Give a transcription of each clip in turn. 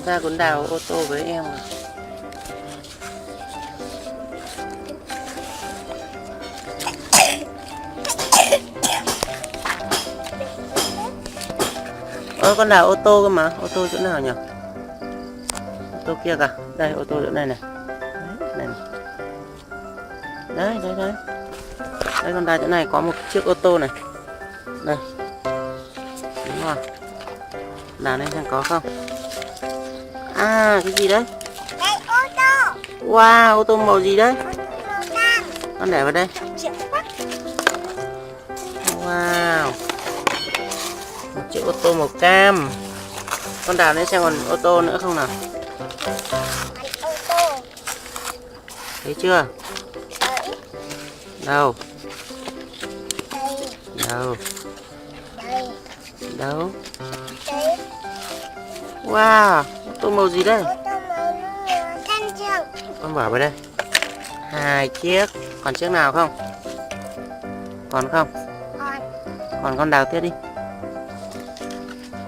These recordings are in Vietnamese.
Ra cuốn đào ô tô với em rồi. Con đào ô tô cơ mà. Ô tô chỗ nào nhỉ? Ô tô kia cả. Đây ô tô chỗ này này. Đấy, này. Đấy. Đây con đào chỗ này có một chiếc ô tô này. Đây. Đúng rồi. Đào lên xem có không? À cái gì đấy? Đây ô tô. Wow, ô tô màu gì đấy? Màu cam. Con để vào đây. Wow, một chiếc ô tô màu cam. Con đào lên xem còn ô tô nữa không nào? Ô tô. Thấy chưa? Đấy. Đâu? Đây. Đâu? Đây. Đâu? Đấy. Wow, ô tô màu gì đây? Ô tô màu xanh trường. Con bỏ vào đây. 2 chiếc. Còn chiếc nào không? Còn không? Còn con đào tiếp đi.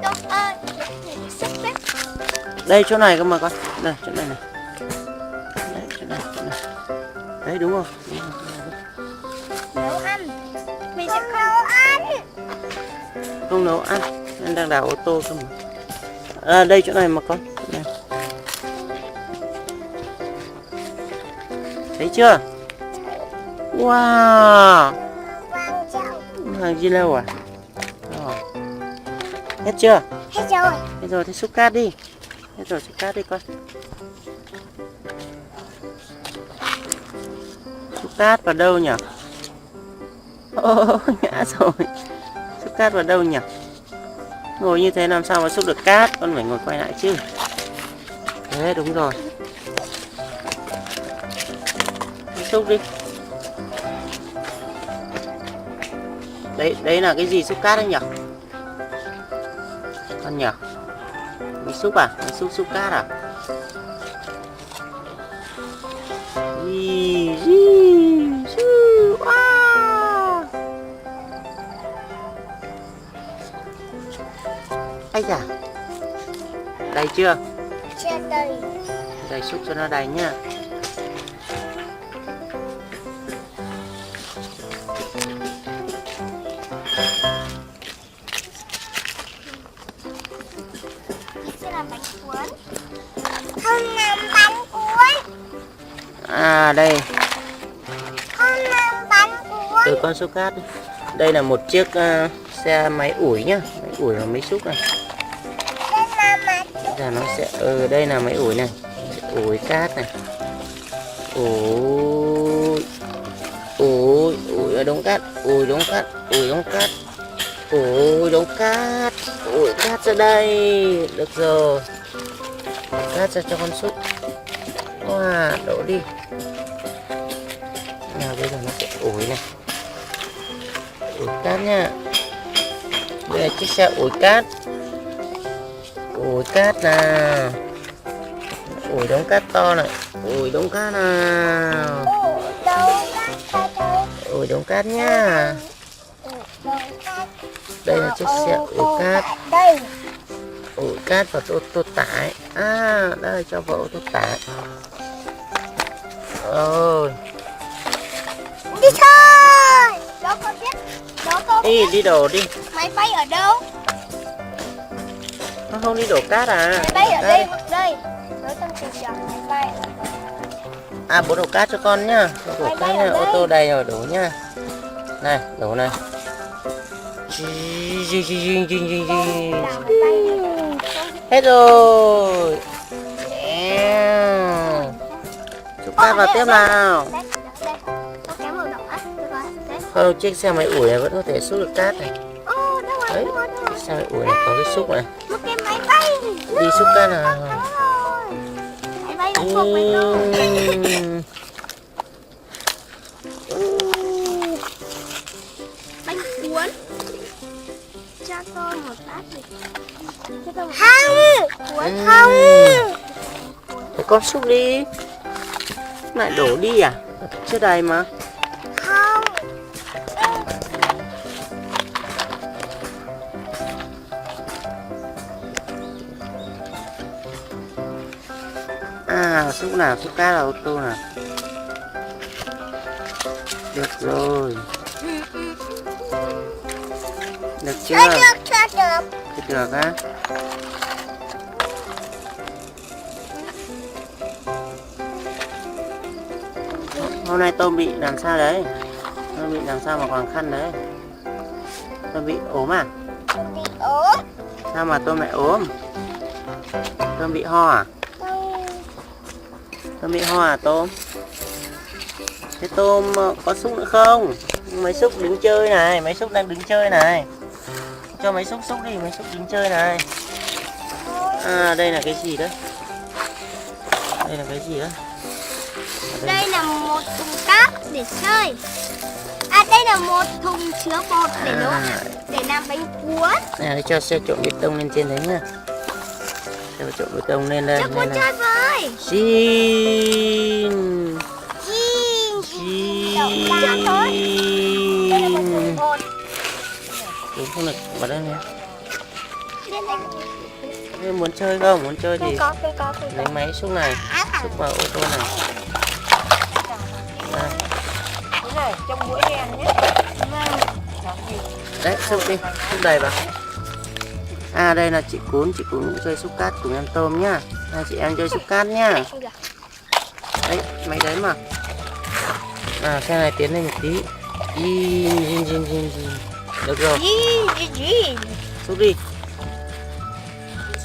Đông ơi. Sắp bếp. Đây chỗ này cơ mà con. Đây chỗ này này. Đấy chỗ này. Đấy đúng rồi. Nấu ăn. Mình sẽ nấu ăn. Không nấu ăn. Anh đang đào ô tô cơ mà. À, đây chỗ này mà con. Chỗ này. Thấy chưa? Wow. Vàng trọng. Hàng gì lâu à? Rồi. Hết chưa? Hết rồi. Hết rồi thì xúc cát đi. Hết rồi xúc cát đi con. Xúc cát vào đâu nhỉ? Ô, ngã rồi. Xúc cát vào đâu nhỉ? Ngồi như thế làm sao mà xúc được cát? Con phải ngồi quay lại chứ. Thế đúng rồi. Xúc đi. Đấy là cái gì xúc cát đấy nhỉ? Con nhỉ? Mày xúc à? Mày xúc cát à? Wow. Ây da. Đầy chưa? Chưa đầy. Đầy xúc cho nó đầy nha. Không làm bánh cuốn. À đây. Không làm bánh cuốn. Từ con xúc cát. Đây là một chiếc xe máy ủi nhá, máy ủi và máy xúc này. Đây là máy. Giờ nó sẽ đây là máy ủi này, ủi cát này. Ủi ở đống cát, ủi đống cát, ủi đống cát. Ủi đống cát, ủi cát ra đây. Được rồi. Cát ra cho con xúc. Wow, đổ đi. Nào bây giờ nó sẽ ủi này. Ủi cát nha. Đây là chiếc xe ủi cát. Ủi cát nào. Ủi đống cát to này. Ủi đống cát nào. Ủi đống cát nha. Đây là chiếc xe ủi cát. Đây. Ủi cát vào ô tô tải. À, đây cho vào ô tô tải. Rồi. Đi thôi. Đó con biết. Đó con biết. Đi đổ đi. Máy bay ở đâu? Nó không đi đổ cát à? Máy bay ở đây hoặc đây. Nói con tìm chọn máy bay. À, bố đổ cát cho con nhá. Đổ cát nha. Ô tô đầy rồi đổ nha. Này, đổ này. Hết rồi. Chúng ta vào tiếp nào. Không, chiếc xe máy ủi này vẫn có thể xúc được cát này. Đấy, xe máy ủi này có cái xúc này. Đi xúc cát nào. Bánh cuốn. Cho tôi một bát đi. Không. Cuốn không. Để con xúc đi. Lại đổ đi à? Chưa đầy mà. Không. À, xúc nào, xúc cát là ô tô nào. Được rồi. Được chưa? Chưa được. Được á. Hôm nay tôm bị làm sao đấy? Tôm bị làm sao mà còn khăn đấy? Tôm bị ốm à? Bị ốm. Sao mà tôm lại ốm? Tôm bị ho à? Tôm bị ho à tôm? Thế tôm có xúc nữa không? Mấy xúc đứng chơi này, mấy xúc đang đứng chơi này. Cho mấy xúc xúc đi, mấy xúc đứng chơi này. À, đây là cái gì đấy? Đây là cái gì đó? Đây là một thùng cát để chơi. À, đây là một thùng chứa bột để nấu, để làm bánh cuốn. Này, cho xe trộn bê tông lên trên đấy nha. Xe trộn bê tông lên đây. Cho con chơi với. Xin. Chơi thôi. Đây là một thùng bột. Đúng không được, vào đây nha. Đây là Thế muốn chơi không? Muốn chơi thì có. lấy máy xúc này, xúc vào ô tô này. Đây. Cái này trong bữa đen nhé. Đấy, xúc đi, xúc đầy vào. À, đây là chị Cún cũng chơi xúc cát cùng em Tôm nhá. Hai chị em chơi xúc cát nhá. Đấy, máy đấy mà. À, xe này tiến lên một tí. Zin. Được rồi, xúc đi.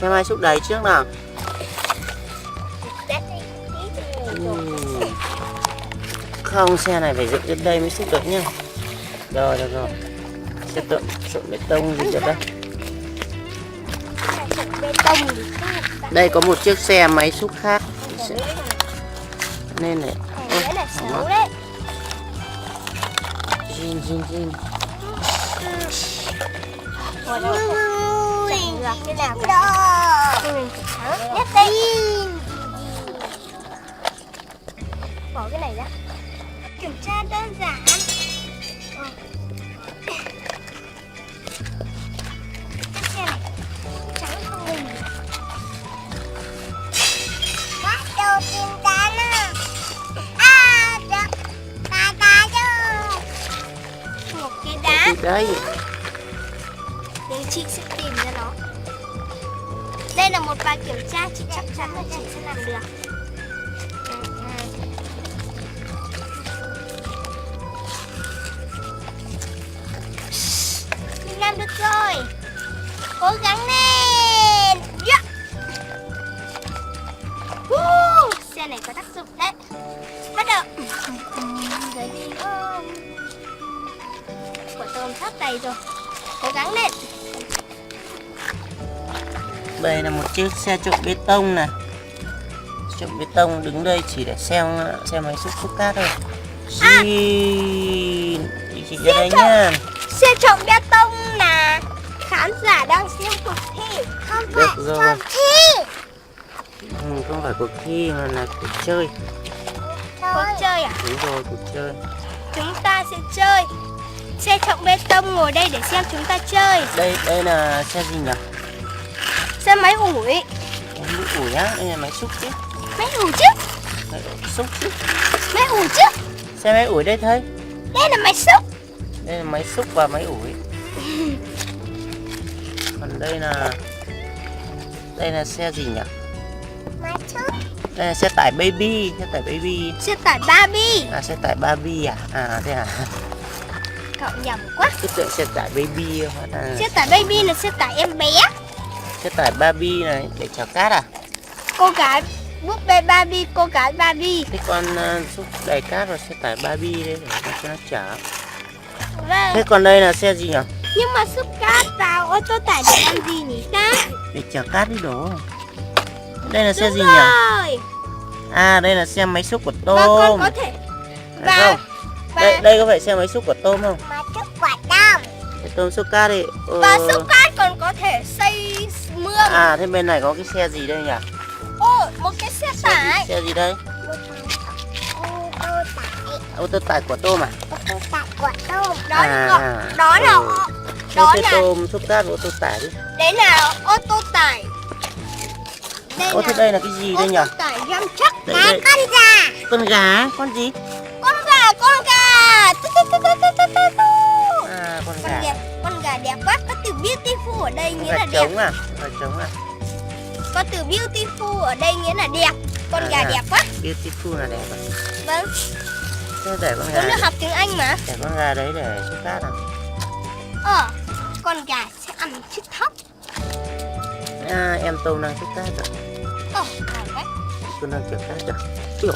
Xem ai xúc đầy trước nào. Không, xe này phải dựng đến đây mới xúc được nhá. Rồi, được rồi. Xe trộn bê tông gì được đây. Đây có một chiếc xe máy xúc khác. Nên này. Đấy là xấu đấy. Zin. Cái nào nhất đi. Bỏ cái này ra. Kiểm tra đơn giản. Cái xe này trắng không hình. Bắt đầu tìm cá nè. À, được. Cá rồi. Một cái đá. Đây. Nhưng chị sẽ tìm ra nó. Đây là một bài kiểm tra, chị chắc chắn là chị sẽ làm được. Mình làm được rồi. Cố gắng lên. Yeah. Xe này có tác dụng đấy. Bắt đầu. Rồi đi. Quả tôm sắp đầy rồi. Cố gắng lên. Đây là một chiếc xe trộn bê tông này. Trộn bê tông đứng đây chỉ để xe máy xúc cát thôi. Zin. Đi chị ra đây nhá. Xe trộn bê tông là khán giả đang xem cuộc thi. Không Được phải rồi. cuộc thi. Không phải cuộc thi mà là cuộc chơi. Cuộc chơi à? Đúng rồi, cuộc chơi. Chúng ta sẽ chơi. Xe trộn bê tông ngồi đây để xem chúng ta chơi. Đây là xe gì nhỉ? Xe máy ủi. Máy ủi á, đây là máy xúc chứ. Máy ủi chứ. Máy xúc chứ. Máy ủi chứ. Xe máy ủi đây thấy. Đây là máy xúc. Đây là máy xúc và máy ủi. Còn đây là xe gì nhỉ? Máy xúc. Đây là xe tải baby, xe tải baby. Xe tải Barbie. À, xe tải Barbie à? À, thế à? Cậu nhầm quá. Cứ tưởng xe tải baby hóa ra Xe tải Baby là xe tải em bé. xe tải Barbie này để chở cát à? Cô gái búp bê Barbie, cô gái Barbie. Thế con xúc đầy cát rồi xe tải Barbie đấy để cho nó chở. Vâng. Thế còn đây là xe gì nhỉ? Nhưng mà xúc cát vào ô tô tải để làm gì nhỉ ta? Để chở cát đi đổ. Đây là xe Đúng gì nhỉ? rồi. À, đây là xe máy xúc của Và con tôm. có thể Phải không? Đây có phải xe máy xúc của tôm không? máy xúc quả tôm. Để tôm xúc cát đi. Và xúc cát còn có thể xây mương. À, thế bên này có cái xe gì đây nhỉ? Ồ, một cái xe tải. Xe gì đây? Ô tô tải của tôm à? Ô tô tải của tôm. Đó À, là đó là ừ. đó Thế là tôm xúc cát của ô tô tải đi. đấy là ô tô tải. Ô thế đây là cái gì đây nhỉ? Con cải răm chắc. Đây, Cá đây. con gà. Con gà, con gì? Con gà, con gà. Tu, tu, tu, tu, tu, tu, tu, tu. À, con Con gà. đẹp, con gà đẹp quá. Có từ beautiful ở đây nghĩa Gà là đẹp. trống à? Gà trống à? Có từ beautiful ở đây nghĩa là đẹp. Con gà À. đẹp quá. Beautiful là đẹp à? Vâng, Thế để con con gà, được học tiếng Anh mà. để con gà đấy để xúc cát à? Con gà sẽ ăn chiếc thóc. À, em Tôm đang xúc cát rồi. Ngon quá. Tôi đang kiểu cát rồi. Chịu.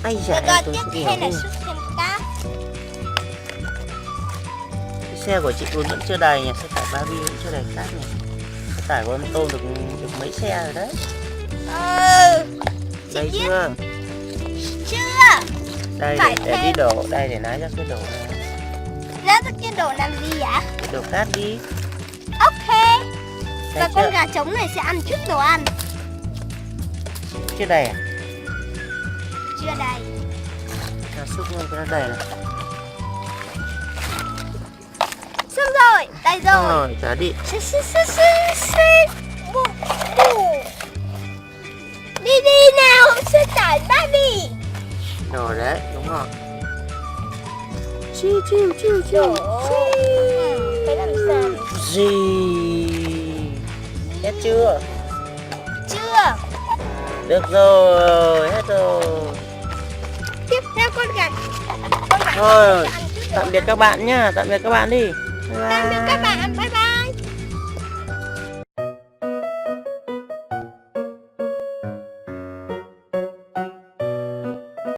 Ây da, Rồi em còn Tôm tiếp xúc theo nhiều là đi. xúc thêm cát. Cái xe của chị Tuấn vẫn chưa đầy nhỉ? Xe tải Barbie vẫn chưa đầy cát nhỉ? Xe tải của em Tôm được mấy xe rồi đấy. Đây biết. chưa? Chưa. Đây Phải để đi thêm. đổ, đây để lái ra cái đổ này. Nó rất cái đồ làm gì vậy? Để đổ cát đi. Ok. Đây Và chưa? con gà trống này sẽ ăn trước đồ ăn. Chưa đầy à? Chưa đầy. À, xúc luôn cho nó đầy này. Xong rồi. Đây Xong rồi. rồi, trả đi. Bù, bù. Đi đi nào, xe tải Barbie. Đổ đấy, đúng rồi. Chiu chiu chiu chiu. Phải làm sao? Gì? Hết chưa? Chưa. Được rồi, hết rồi. Tiếp theo con gà. Con gà Thôi, sẽ ăn trước đồ tạm biệt ăn. các bạn nhá, tạm biệt các bạn đi. Bye Tạm biệt bye. các bạn. Bye bye.